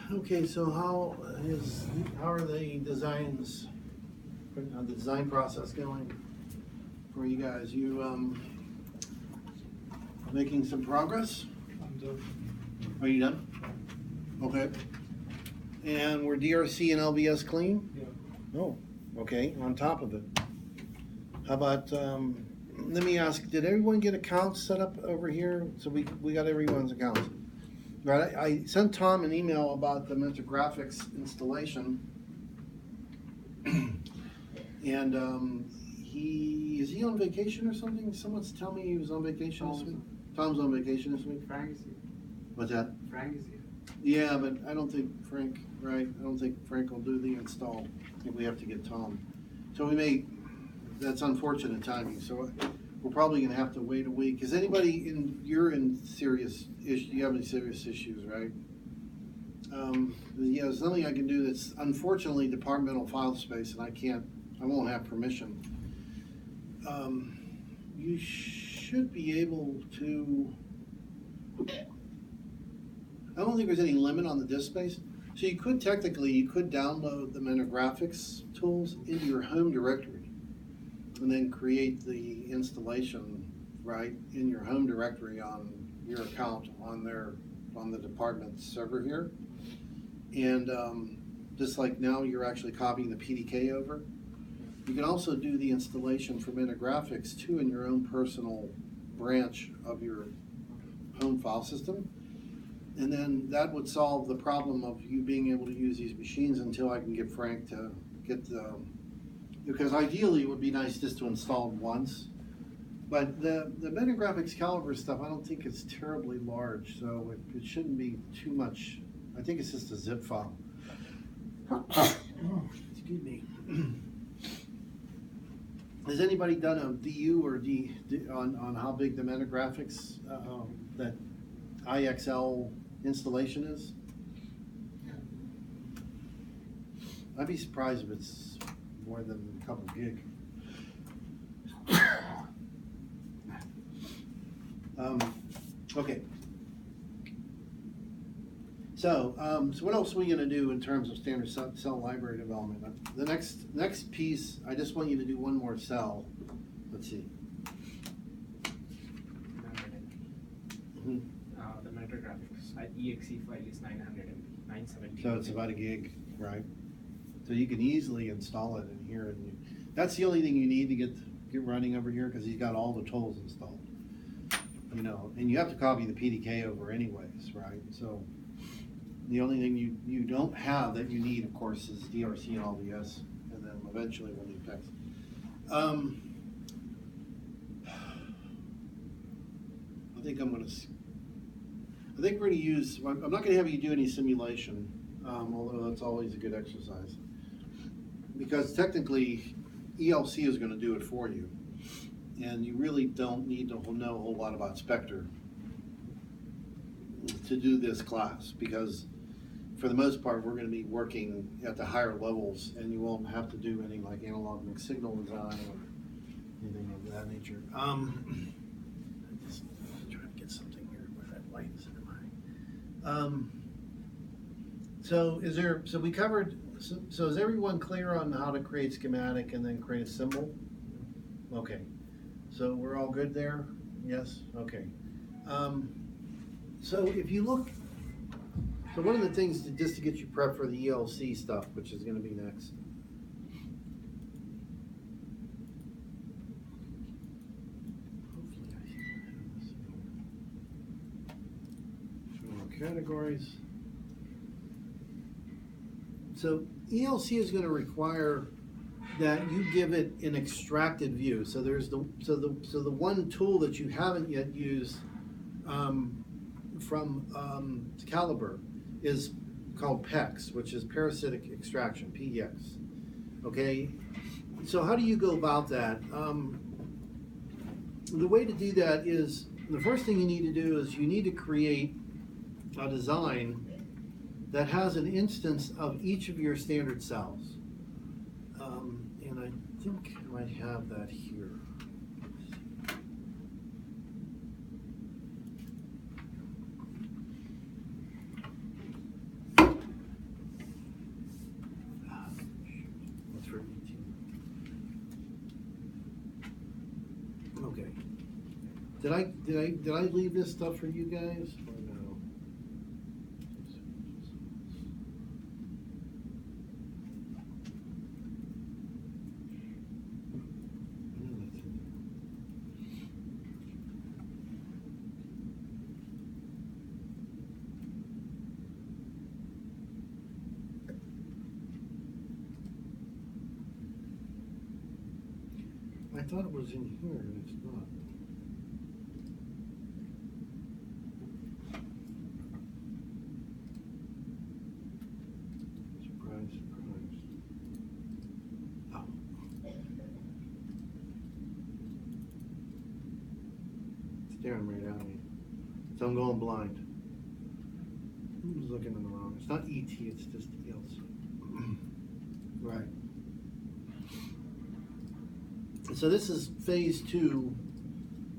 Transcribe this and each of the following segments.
Okay, so how are the designs, the design process going for you guys? You making some progress? I'm done. Are you done? Okay. And we're DRC and LBS clean? Yeah. Oh, okay, on top of it. How about, let me ask, did everyone get accounts set up over here? So we got everyone's accounts. Right, I sent Tom an email about the Mentor Graphics installation. And is he on vacation or something? Someone's telling me he was on vacation this week. Tom's on vacation this week. Frank is here. What's that? Frank is here. Yeah, but I don't think Frank, right? I don't think Frank will do the install. I think we have to get Tom. So we may, that's unfortunate timing. So we're probably gonna have to wait a week. Is anybody you're in serious issues, you have any serious issues, right? Yeah, there's nothing I can do that's unfortunately departmental file space and I won't have permission. You should be able to, I don't think there's any limit on the disk space. So you could download the Mentor Graphics tools into your home directory and then create the installation right in your home directory on your account on the department server here. And just like now you're actually copying the PDK over. You can also do the installation for Mentor Graphics too in your own personal branch of your home file system. And then that would solve the problem of you being able to use these machines until I can get Frank to get because ideally it would be nice just to install it once. But the Mentor Graphics caliber stuff, I don't think it's terribly large, so it shouldn't be too much. I think it's just a zip file. Excuse me. Has anybody done a DU or D on how big the Mentor Graphics that IXL installation is? I'd be surprised if it's more than a couple gig. Okay. So what else are we going to do in terms of standard cell library development? The next piece, I just want you to do one more cell. Let's see. The Mentor Graphics exe file is 900 MB, 970. So it's about a gig, right? So you can easily install it in here, and that's the only thing you need to get running over here because he's got all the tools installed. You know, and you have to copy the PDK over anyways, right? So the only thing you don't have that you need, of course, is DRC and LBS, and then eventually we'll need text. I think we're going to use, I'm not going to have you do any simulation, although that's always a good exercise. Because technically, ELC is going to do it for you. And you really don't need to know a whole lot about Spectre to do this class, because for the most part, we're going to be working at the higher levels, and you won't have to do any like analog mixed signal design or anything of that nature. Just try to get something here where that light is in mine. So we covered. So is everyone clear on how to create schematic and then create a symbol? Okay. So we're all good there? Yes? Okay. So if you look, so one of the things just to get you prepped for the ELC stuff, which is going to be next. Hopefully I have this. Show more categories. So ELC is going to require that you give it an extracted view. So there's the one tool that you haven't yet used from Calibre is called PEX, which is parasitic extraction, PEX. Okay, so how do you go about that? The way to do that is, the first thing you need to do is you need to create a design that has an instance of each of your standard cells. And I think I might have that here. Did I leave this stuff for you guys? Or no? I thought it was in here, and it's not. Surprise, surprise. Oh. Staring right at me. So I'm going blind. I was looking in the wrong. It's not ET, it's just VLSI. Right. So this is phase 2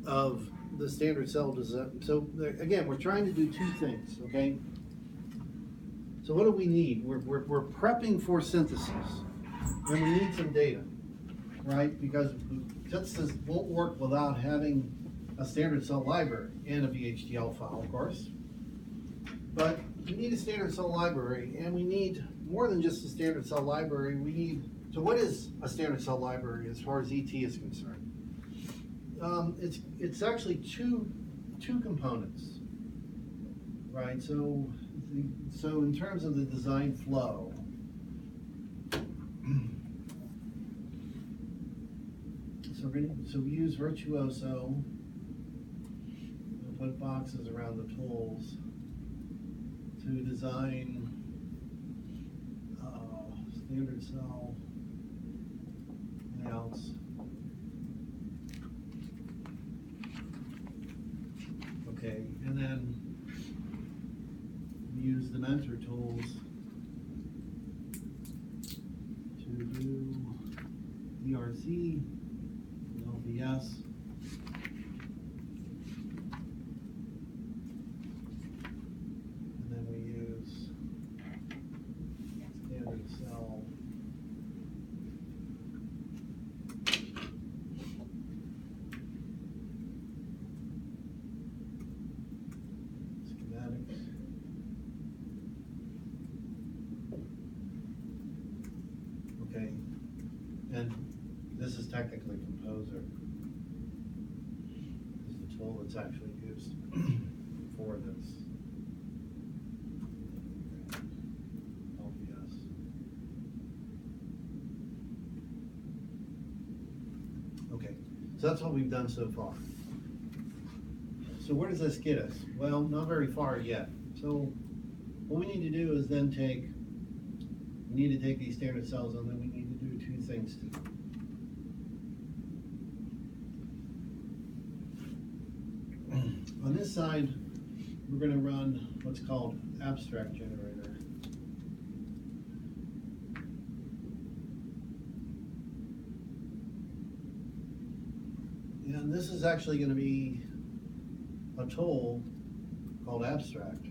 of the standard cell design. So again, we're trying to do 2 things, okay? So what do we need? We're prepping for synthesis, and we need some data, right? Because synthesis won't work without having a standard cell library and a VHDL file, of course. But we need a standard cell library, and we need more than just a standard cell library. We need, so what is a standard cell library as far as ET is concerned? It's actually two components, right? So in terms of the design flow, so we use Virtuoso. We'll put boxes around the tools to design standard cell layouts. Okay, and then we use the mentor tools to do ERC and LBS. And then we use standard cell schematics. Okay, and this is technically Composer. This is the tool that's actually used for this. LBS. Okay, so that's what we've done so far. So where does this get us? Well, not very far yet. So what we need to do is then we need to take these standard cells, and then we need to do 2 things to them. On this side, we're going to run what's called abstract generator. And this is actually going to be a tool called abstract.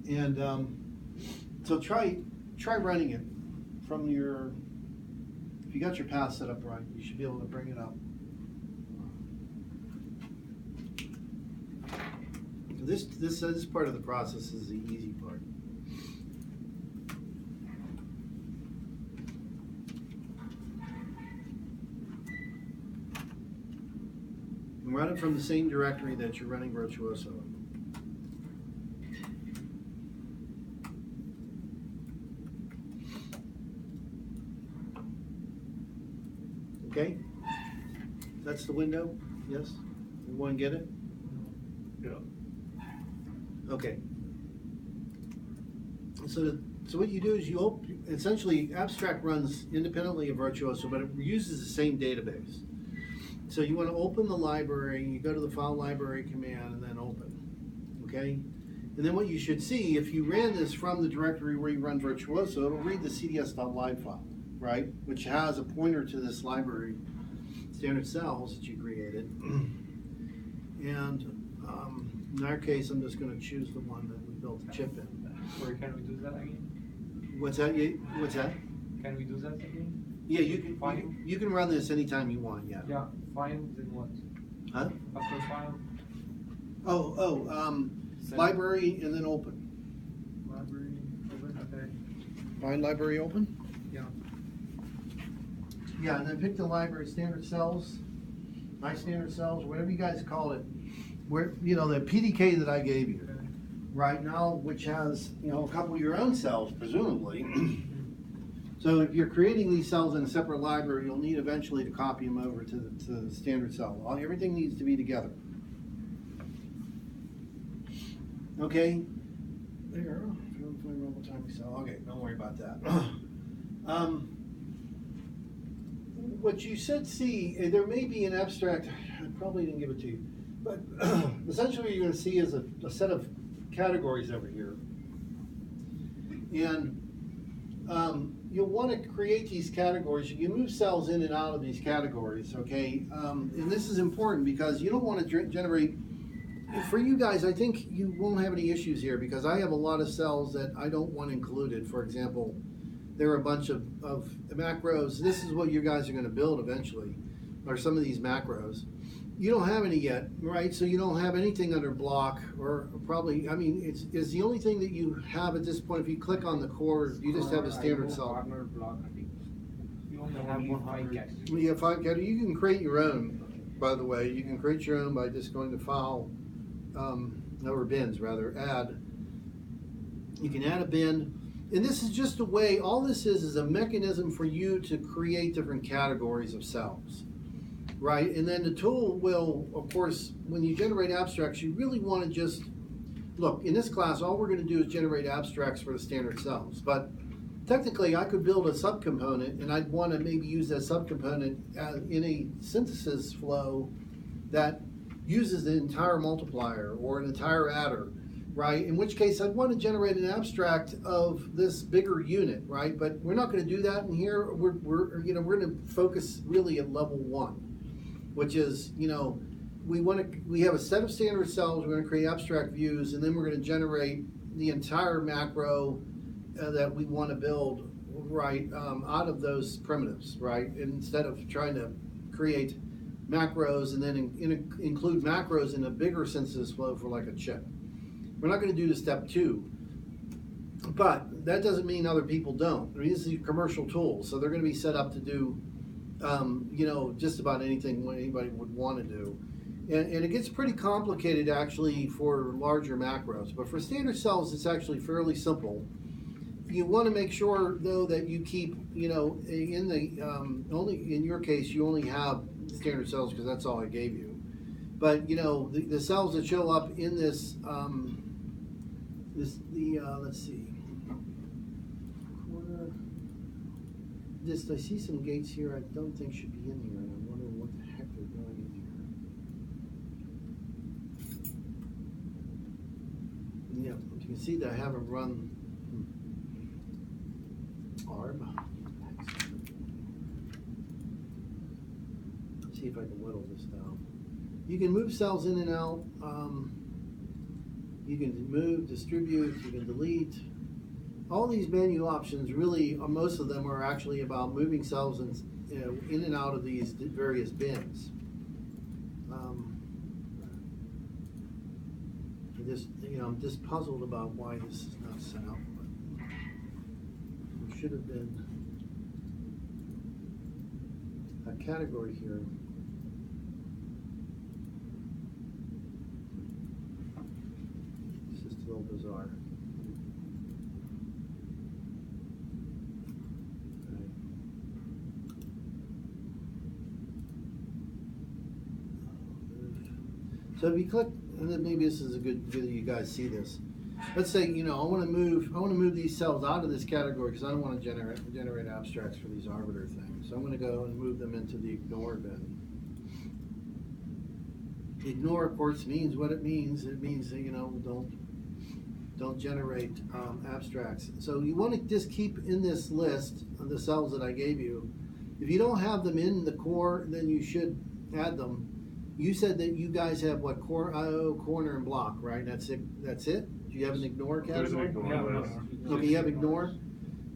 And so try running it from your, if you got your path set up right, you should be able to bring it up. This part of the process is the easy part. And run it from the same directory that you're running Virtuoso in. Okay, that's the window, yes? Everyone get it? Yeah. Okay. So what you do is essentially abstract runs independently of Virtuoso, but it uses the same database. So you want to open the library, you go to the file library command and then open, okay? And then what you should see, if you ran this from the directory where you run Virtuoso, it'll read the cds.lib file, right? Which has a pointer to this library, standard cells that you created. And in our case, I'm just going to choose the one that we built the chip in. Where can we do that again? What's that? What's that? Can we do that again? Yeah, you can run this anytime you want. Yeah. Yeah, file then what? Huh? After file? Oh, library and then open. Library, open, okay. Find library open. Yeah. Yeah, and then pick the library standard cells, my standard cells, whatever you guys call it. Where the PDK that I gave you Okay. right now, which has a couple of your own cells, presumably. So if you're creating these cells in a separate library, you'll need eventually to copy them over to the standard cell. Everything needs to be together. Okay. There. Cell. Okay, don't worry about that. What you should see, there may be an abstract. I probably didn't give it to you, but essentially what you're going to see is a set of categories over here, and you'll want to create these categories. You can move cells in and out of these categories, okay? And this is important because you don't want to generate, for you guys, I think you won't have any issues here because I have a lot of cells that I don't want included. For example, there are a bunch of macros. This is what you guys are going to build eventually, or some of these macros. You don't have any yet, right? So you don't have anything under block, or probably, I mean, it's the only thing that you have at this point. If you click on the core, you just have a standard cell. Corner block, I think. You only have 5 categories. You have 5 categories. You can create your own, by the way. You can create your own by just going to File, or bins rather, Add. You can add a bin. And this is just a way, all this is a mechanism for you to create different categories of cells. Right, and then the tool will, of course, when you generate abstracts, you really want to just, look, in this class, all we're going to do is generate abstracts for the standard cells. But technically, I could build a subcomponent, and I'd want to maybe use that subcomponent in a synthesis flow that uses the entire multiplier or an entire adder, right? In which case, I'd want to generate an abstract of this bigger unit, right? But we're not going to do that in here. We're going to focus really at level 1. Which is, we have a set of standard cells, we're going to create abstract views, and then we're going to generate the entire macro that we want to build, right, out of those primitives, right? And instead of trying to create macros and then include macros in a bigger synthesis flow for like a chip. We're not going to do the step 2. But that doesn't mean other people don't. I mean, these are commercial tools, so they're going to be set up to do just about anything anybody would want to do. And it gets pretty complicated actually for larger macros, but for standard cells it's actually fairly simple. You want to make sure though that you keep, in the, only in your case you only have standard cells because that's all I gave you. But the cells that show up in this, let's see. I see some gates here I don't think should be in here, and I'm wondering what the heck they're doing in here. Yeah, you can see that I haven't run ARB. Let's see if I can whittle this down. You can move cells in and out. You can move, distribute, you can delete. All these menu options really, most of them are actually about moving cells in and out of these various bins. I'm just puzzled about why this is not set up. But there should have been a category here. It's just a little bizarre. So if you click, and then maybe this is a good video you guys see this. Let's say I want to move these cells out of this category because I don't want to generate abstracts for these arbiter things. So I'm going to go and move them into the ignore bin. Ignore, of course, means what it means. It means that don't generate abstracts. So you want to just keep in this list of the cells that I gave you. If you don't have them in the core, then you should add them. You said that you guys have what, core, IO, corner, and block, right? That's it. Do you have an ignore category? Yeah, Okay, you have ignore.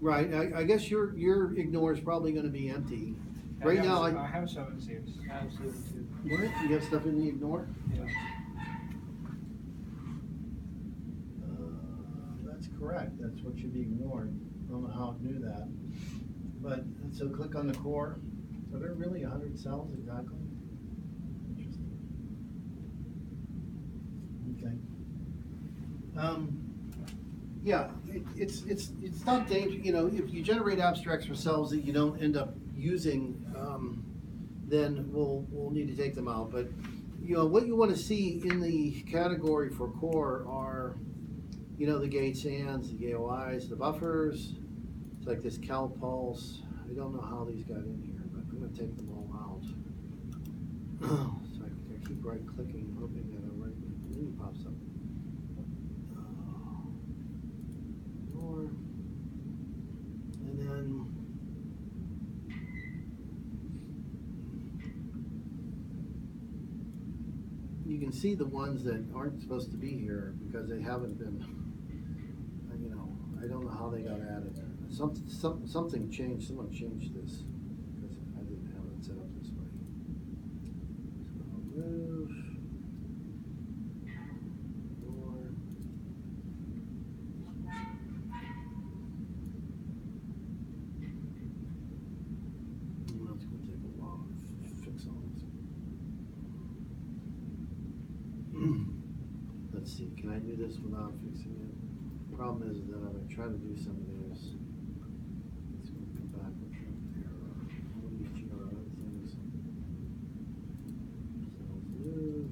Right, I guess your ignore is probably gonna be empty. Right now, I have 7 series. I have 7 series. what, you have stuff in the ignore? Yeah. That's correct, that's what should be ignored. I don't know how it knew that. But, so click on the core. Are there really 100 cells exactly? Interesting. Okay. Yeah, it's not dangerous, you know, if you generate abstracts for cells that you don't end up using, then we'll need to take them out. But, you know, what you want to see in the category for core are, you know, the gates ands, the AOIs, the buffers. It's like this cal pulse. I don't know how these got in here, but I'm going to take them all out. So I keep right clicking, hoping that a right menu pops up. More. And then you can see the ones that aren't supposed to be here because they haven't been, you know, I don't know how they got added. Something changed, someone changed this because I didn't have it set up this way. So I'll move. More. Well, it's going to take a while to fix all this. Let's see, can I do this without fixing it? Problem is that I'm going to try to do some of this. It's going to come back with an error. What do you know other things? Cells move.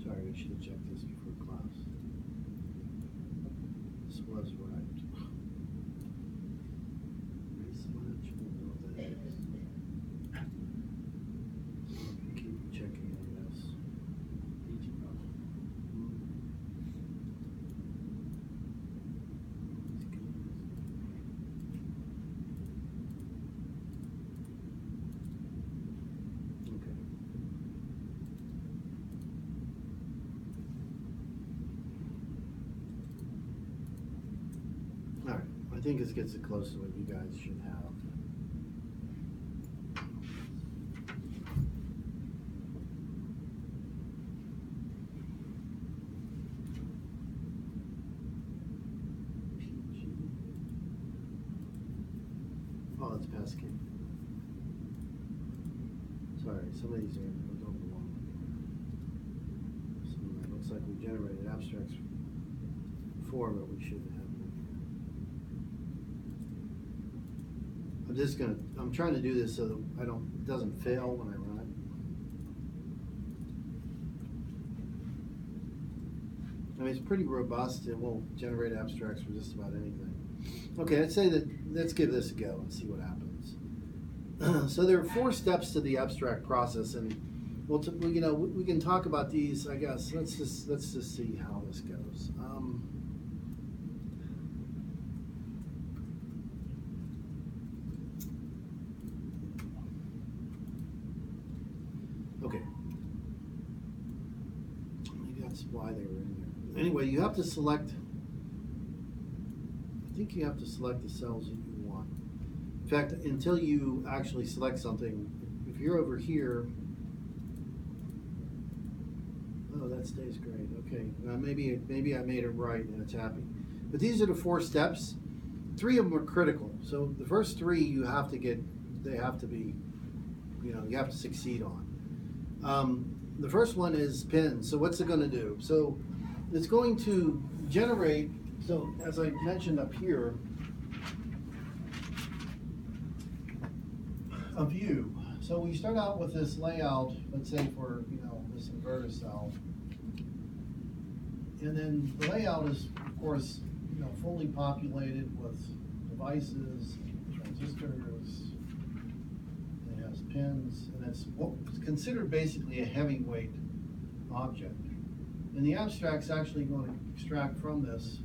Sorry, I should have checked this before class. This was right. Research, I don't know what that is. Keep checking on this. Okay. All right, I think this gets it close to what you guys should have. PG. Oh, that's passkey. Sorry, some of these don't belong. Some of that looks like we generated abstracts before, but we shouldn't have them in here. I'm trying to do this so that it doesn't fail when I run it. I mean, it's pretty robust. It will generate abstracts for just about anything. Okay, let's give this a go and see what happens. So there are 4 steps to the abstract process, and you know, we can talk about these, I guess. Let's just see how this goes. Okay. Maybe that's why they were in there. Anyway, you have to select, I think you have to select the cells that you want. In fact, until you actually select something, if you're over here, oh, that stays great. Okay, maybe I made it right and it's happy. But these are the 4 steps. 3 of them are critical. So the first 3 you have to get, they have to be, you know, you have to succeed on. The first one is pins. So what's it going to do? So it's going to generate, so as I mentioned up here, a view. So we start out with this layout, let's say for, you know, this inverter cell. And then the layout is, of course, you know, fully populated with devices, transistors, it has pins, and it's what's considered basically a heavyweight object. And the abstract's actually going to extract from this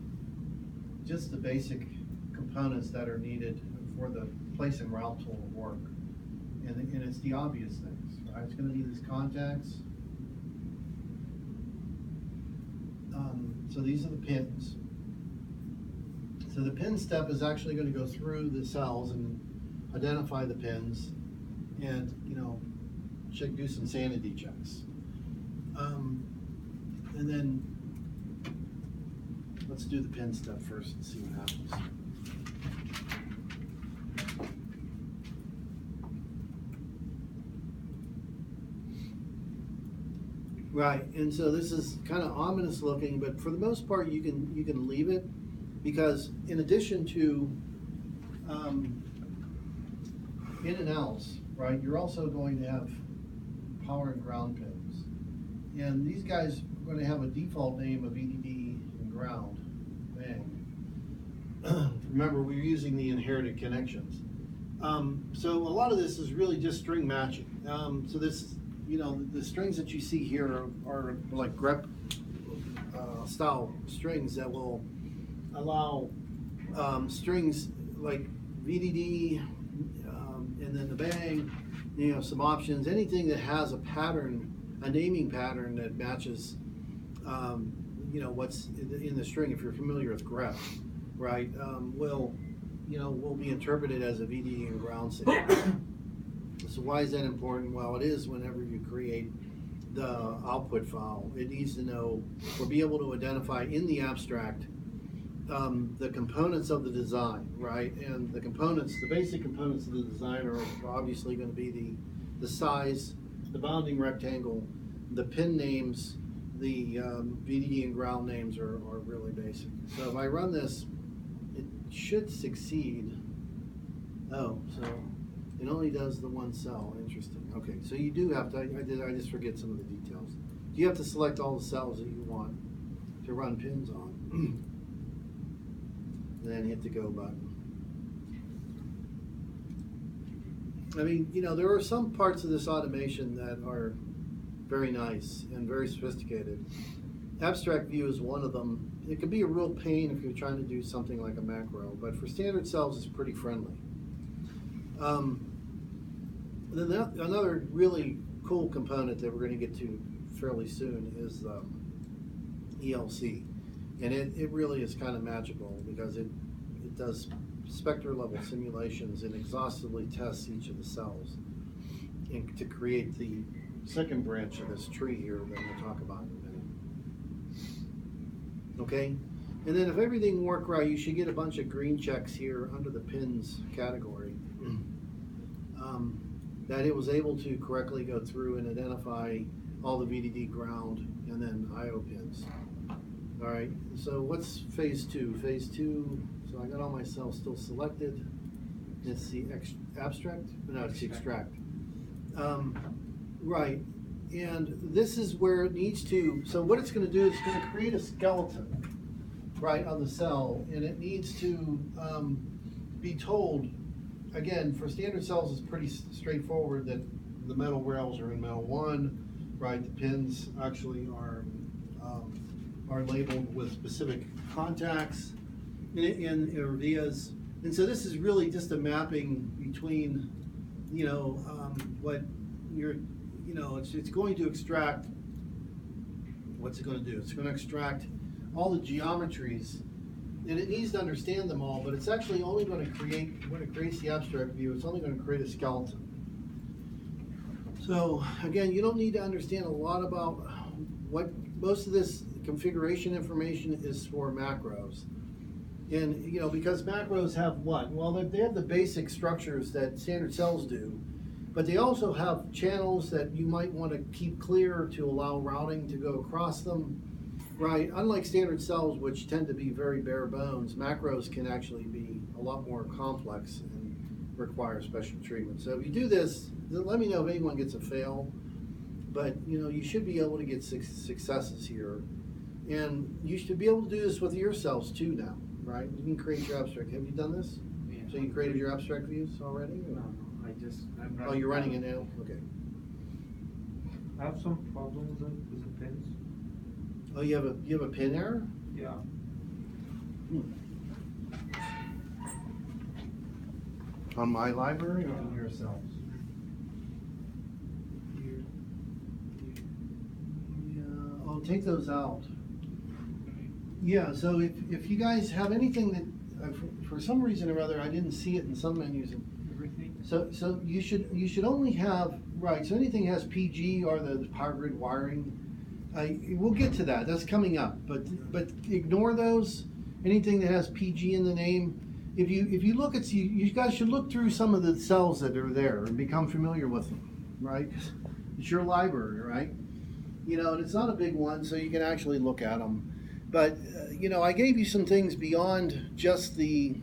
just the basic components that are needed for the place and route tool to work. And it's the obvious things, right? It's going to be these contacts. So these are the pins. So the pin step is actually going to go through the cells and identify the pins and, do some sanity checks. And then let's do the pin step first and see what happens. Right, and so this is kind of ominous looking, but for the most part, you can leave it, because in addition to in and outs, right, you're also going to have power and ground pins, and these guys are going to have a default name of VDD and ground. Bang. Remember, we're using the inherited connections. So a lot of this is really just string matching. So this. The strings that you see here are like grep style strings that will allow strings like VDD and then the bang, some options, anything that has a pattern, a naming pattern that matches, what's in the string. If you're familiar with grep, right, will be interpreted as a VDD and ground signal. So why is that important? Well, it is whenever you create the output file. It needs to know or be able to identify in the abstract the components of the design, right? And the basic components of the design are obviously going to be the size, the bounding rectangle, the pin names, the VDD and ground names are really basic. So if I run this, it should succeed. Oh, so it only does the one cell. Interesting. Okay, so you do have to, I just forget some of the details. You have to select all the cells that you want to run pins on. And then hit the go button. I mean, there are some parts of this automation that are very nice and very sophisticated. Abstract view is one of them. It can be a real pain if you're trying to do something like a macro, but for standard cells, it's pretty friendly. Then another really cool component that we're going to get to fairly soon is ELC, and it really is kind of magical because it does spectral level simulations and exhaustively tests each of the cells and to create the second branch of this tree here that we'll talk about in a minute. Okay, and then if everything worked right, you should get a bunch of green checks here under the pins category. That it was able to correctly go through and identify all the VDD, ground, and then IO pins. All right, so what's phase 2? Phase 2, so I got all my cells still selected. It's the abstract? No, it's the extract. Right, and this is where it needs to, so what it's going to do is it's going to create a skeleton, right, on the cell, and it needs to be told. Again, for standard cells, it's pretty straightforward that the metal rails are in metal 1, right? The pins actually are labeled with specific contacts or vias, and so this is really just a mapping between, what you're, it's going to extract. What's it going to do? It's going to extract all the geometries. And it needs to understand them all, but it's actually only going to create, when it creates the abstract view, it's only going to create a skeleton. So again, you don't need to understand a lot about what most of this configuration information is for macros. And because macros have what? Well, they have the basic structures that standard cells do, but they also have channels that you might want to keep clear to allow routing to go across them. Right, unlike standard cells, which tend to be very bare bones, macros can actually be a lot more complex and require special treatment. So if you do this, then let me know if anyone gets a fail. But you should be able to get successes here, and you should be able to do this with your cells too now. Right, you can create your abstract. Have you done this? Yeah. So you created your abstract views already? No, I'm running. Oh, you're running it now. Okay. I have some problems with the pins. Oh, you have a pin error? Yeah. On my library or on yourselves? Yeah, I'll take those out. Yeah, so if you guys have anything that, for some reason or other, I didn't see it in some menus. Everything? So you should only have, right, so anything has PG or the power grid wiring, we'll get to that, that's coming up, but ignore those, anything that has PG in the name. If you look at, you guys should look through some of the cells that are there and become familiar with them, right? It's your library, right? You know, and it's not a big one, so you can actually look at them. But, you know, I gave you some things beyond just the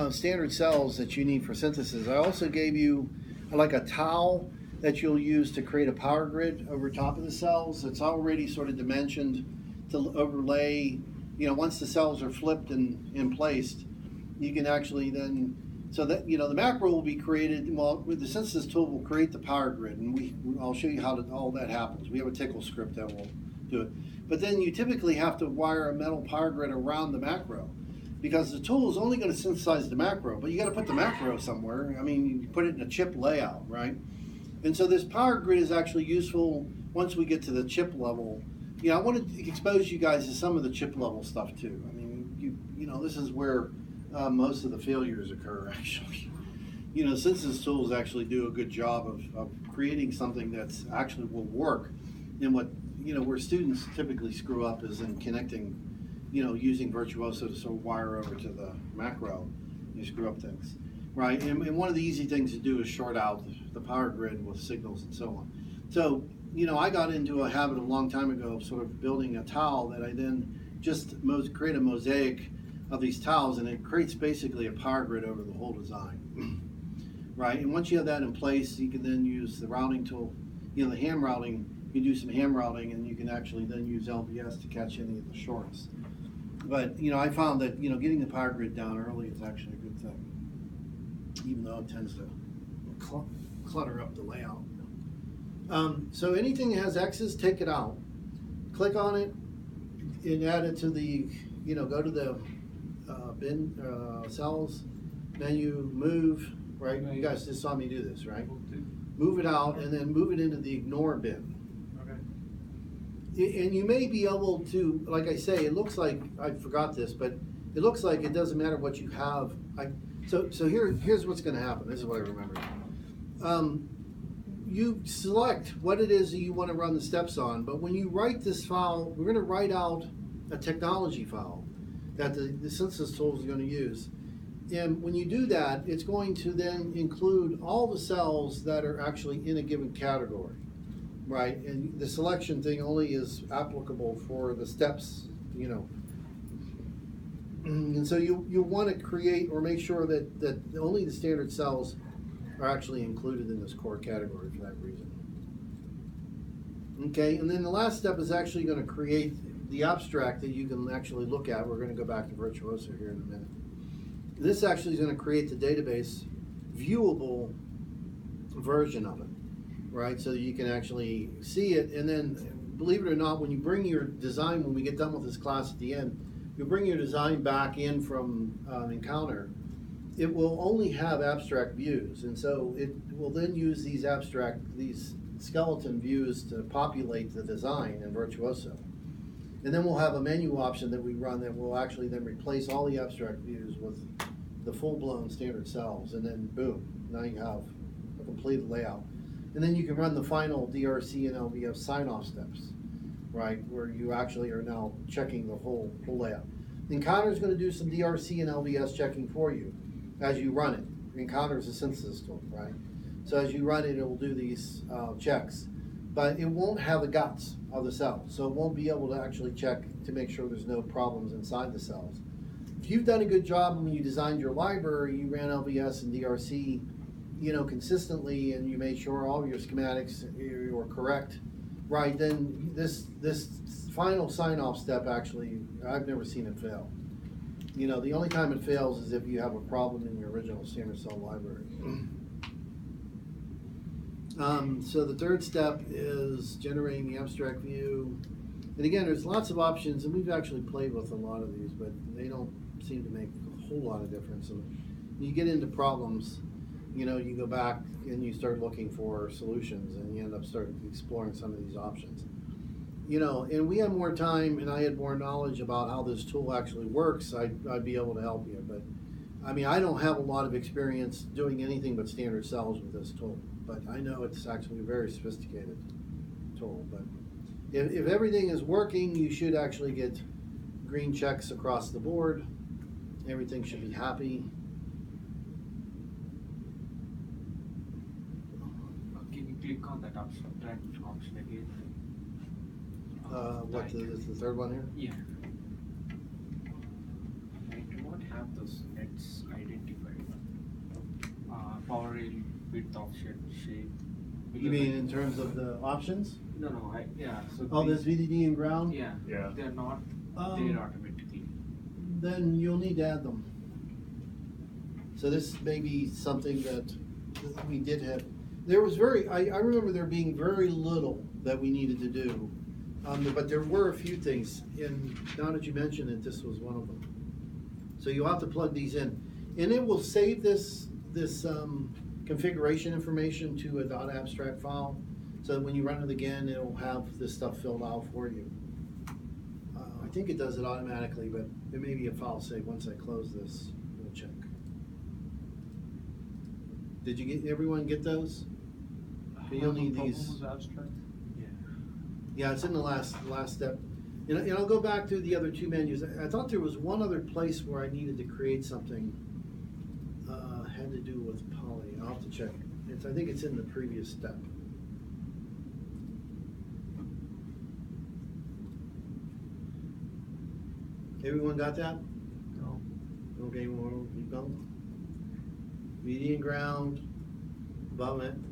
standard cells that you need for synthesis. I also gave you like a towel that you'll use to create a power grid over top of the cells. It's already sort of dimensioned to overlay, you know, once the cells are flipped and placed, you can actually then, so that, you know, the macro will be created, well, with the synthesis tool will create the power grid, and I'll show you how all that happens. We have a tickle script that will do it. But then you typically have to wire a metal power grid around the macro, because the tool is only going to synthesize the macro, but you got to put the macro somewhere. I mean, you put it in a chip layout, right? And so this power grid is actually useful once we get to the chip level. You know, I want to expose you guys to some of the chip level stuff too. I mean, you know, this is where most of the failures occur, actually. You know, synthesis tools actually do a good job of creating something that's actually will work. And what, you know, where students typically screw up is in connecting, you know, using Virtuoso to sort of wire over to the macro. You screw up things, right? And one of the easy things to do is short out the power grid with signals and so on. So, you know, I got into a habit a long time ago of sort of building a towel that I then just create a mosaic of these towels, and it creates basically a power grid over the whole design, right? And once you have that in place, you can then use the routing tool, you know, the ham routing. You do some ham routing, and you can actually then use LBS to catch any of the shorts. But, you know, I found that, you know, getting the power grid down early is actually a good thing, even though it tends to clutter up the layout. So anything that has X's, take it out. Click on it and add it to the, you know, go to the bin cells menu, move, right? You guys just saw me do this, right? Move it out and then move it into the ignore bin. And you may be able to, like I say, it looks like, I forgot this, but it looks like it doesn't matter what you have. So here's what's going to happen. This is what I remember. You select what it is that you want to run the steps on, but when you write this file, we're going to write out a technology file that the synthesis tool is going to use. And when you do that, it's going to then include all the cells that are actually in a given category. Right, and the selection thing only is applicable for the steps, you know. And so you want to create or make sure that only the standard cells are actually included in this core category for that reason. Okay, and then the last step is actually going to create the abstract that you can actually look at. We're going to go back to Virtuoso here in a minute. This actually is going to create the database viewable version of it. Right, so you can actually see it, and then, believe it or not, when you bring your design, when we get done with this class at the end, you bring your design back in from Encounter, it will only have abstract views, and so it will then use these skeleton views to populate the design in Virtuoso. And then we'll have a menu option that we run that will actually then replace all the abstract views with the full-blown standard cells, and then boom, now you have a complete layout. And then you can run the final DRC and LVS sign-off steps, right, where you actually are now checking the whole layout. Encounter is going to do some DRC and LVS checking for you as you run it. Encounter is a synthesis tool, right? So as you run it, it will do these checks. But it won't have the guts of the cells, so it won't be able to actually check to make sure there's no problems inside the cells. If you've done a good job when you designed your library, you ran LVS and DRC, you know, consistently, and you made sure all of your schematics were correct, right, then this final sign-off step, actually, I've never seen it fail. You know, the only time it fails is if you have a problem in your original standard cell library. So the third step is generating the abstract view. And again, there's lots of options, and we've actually played with a lot of these, but they don't seem to make a whole lot of difference. And you get into problems, you go back and you start looking for solutions, and you end up exploring some of these options. And we had more time, and I had more knowledge about how this tool actually works, I'd be able to help you. But I don't have a lot of experience doing anything but standard cells with this tool, but I know it's actually a very sophisticated tool. But if everything is working, you should actually get green checks across the board. Everything should be happy. Can you click on that abstract option again? What, the third one here? Yeah. I do not have those nets identified. Power rail, width, offset, shape. You mean in terms of the options? No, yeah. So Oh, there's VDD and ground? Yeah. Yeah. They're not Um, there automatically. Then you'll need to add them. So this may be something that we did have. There was I remember there being very little that we needed to do. But there were a few things, and now that you mentioned it, this was one of them. So you'll have to plug these in. And it will save this configuration information to a .abstract file, so that when you run it again, it'll have this stuff filled out for you. I think it does it automatically, but it may be a file save. Once I close this, we'll check. Did everyone get those? Okay, you'll need these. Abstract? Yeah, it's in the last step. And I'll go back to the other two menus. I thought there was one other place where I needed to create something. Had to do with poly. I'll have to check. I think it's in the previous step. Everyone got that? No. Okay, we'll keep going. Median ground, above it.